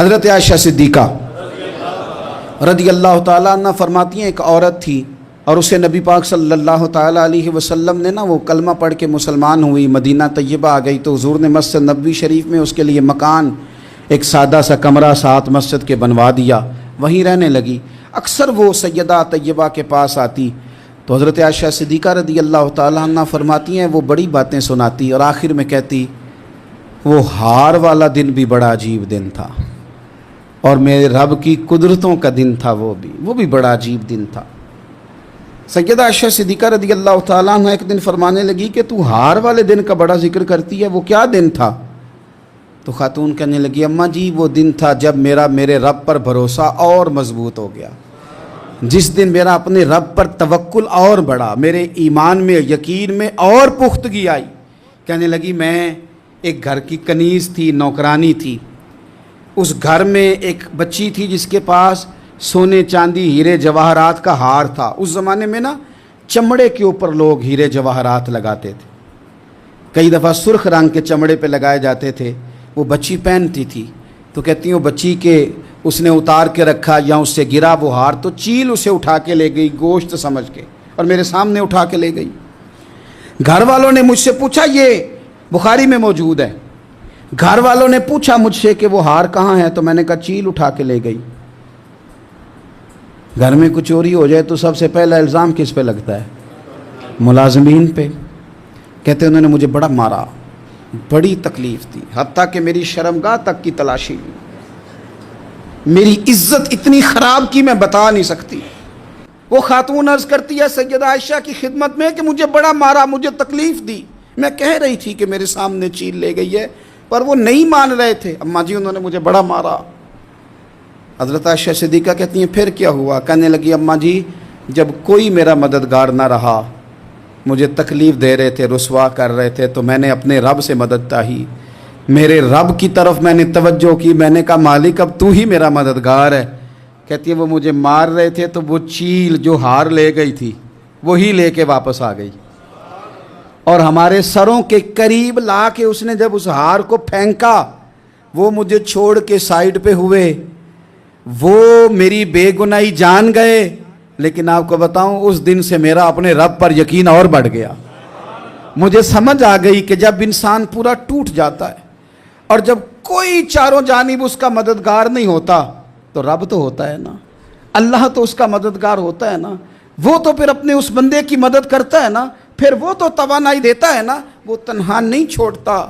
حضرت عائشہ صدیقہ رضی اللہ تعالیٰ عنہ فرماتی ہیں ایک عورت تھی اور اسے نبی پاک صلی اللہ تعالیٰ علیہ وسلم نے وہ کلمہ پڑھ کے مسلمان ہوئی، مدینہ طیبہ آ گئی تو حضور نے مسجد نبوی شریف میں اس کے لیے مکان، ایک سادہ سا کمرہ ساتھ مسجد کے بنوا دیا، وہیں رہنے لگی۔ اکثر وہ سیدہ طیبہ کے پاس آتی تو حضرت عائشہ صدیقہ رضی اللہ تعالیٰ عنہ فرماتی ہیں وہ بڑی باتیں سناتی اور آخر میں کہتی وہ ہار والا دن بھی بڑا عجیب دن تھا اور میرے رب کی قدرتوں کا دن تھا، وہ بھی بڑا عجیب دن تھا۔ سیدہ عائشہ صدیقہ رضی اللہ تعالیٰ عنہ ایک دن فرمانے لگی کہ تو ہار والے دن کا بڑا ذکر کرتی ہے، وہ کیا دن تھا؟ تو خاتون کہنے لگی اماں جی وہ دن تھا جب میرے رب پر بھروسہ اور مضبوط ہو گیا، جس دن میرا اپنے رب پر توکل اور بڑھا، میرے ایمان میں یقین میں اور پختگی آئی۔ کہنے لگی میں ایک گھر کی کنیز تھی، نوکرانی تھی، اس گھر میں ایک بچی تھی جس کے پاس سونے چاندی ہیرے جواہرات کا ہار تھا۔ اس زمانے میں چمڑے کے اوپر لوگ ہیرے جواہرات لگاتے تھے، کئی دفعہ سرخ رنگ کے چمڑے پہ لگائے جاتے تھے، وہ بچی پہنتی تھی تو کہتی ہیں وہ بچی کے اس نے اتار کے رکھا یا اس سے گرا وہ ہار تو چیل اسے اٹھا کے لے گئی گوشت سمجھ کے اور میرے سامنے اٹھا کے لے گئی۔ گھر والوں نے مجھ سے پوچھا، یہ بخاری میں موجود ہے، گھر والوں نے پوچھا مجھ سے کہ وہ ہار کہاں ہے تو میں نے کہا چیل اٹھا کے لے گئی۔ گھر میں کچھ چوری ہو جائے تو سب سے پہلا الزام کس پہ لگتا ہے؟ ملازمین پہ۔ کہتے انہوں نے مجھے بڑا مارا، بڑی تکلیف تھی، حتیٰ کہ میری شرمگاہ تک کی تلاشی لی، میری عزت اتنی خراب کی میں بتا نہیں سکتی۔ وہ خاتون عرض کرتی ہے سیدہ عائشہ کی خدمت میں کہ مجھے بڑا مارا، مجھے تکلیف دی، میں کہہ رہی تھی کہ میرے سامنے چیل لے گئی ہے پر وہ نہیں مان رہے تھے، اماں جی انہوں نے مجھے بڑا مارا۔ حضرت عائشہ صدیقہ کہتی ہیں پھر کیا ہوا؟ کہنے لگی اماں جی جب کوئی میرا مددگار نہ رہا، مجھے تکلیف دے رہے تھے، رسوا کر رہے تھے، تو میں نے اپنے رب سے مدد چاہی، میرے رب کی طرف میں نے توجہ کی، میں نے کہا مالک اب تو ہی میرا مددگار ہے۔ کہتی ہے وہ مجھے مار رہے تھے تو وہ چیل جو ہار لے گئی تھی وہی لے کے واپس آ گئی اور ہمارے سروں کے قریب لا کے اس نے جب اس ہار کو پھینکا وہ مجھے چھوڑ کے سائیڈ پہ ہوئے، وہ میری بے گناہی جان گئے، لیکن آپ کو بتاؤں اس دن سے میرا اپنے رب پر یقین اور بڑھ گیا۔ مجھے سمجھ آ گئی کہ جب انسان پورا ٹوٹ جاتا ہے اور جب کوئی چاروں جانب اس کا مددگار نہیں ہوتا تو رب تو ہوتا ہے نا، اللہ تو اس کا مددگار ہوتا ہے نا، وہ تو پھر اپنے اس بندے کی مدد کرتا ہے نا، پھر وہ تو توانائی دیتا ہے نا، وہ تنہا نہیں چھوڑتا۔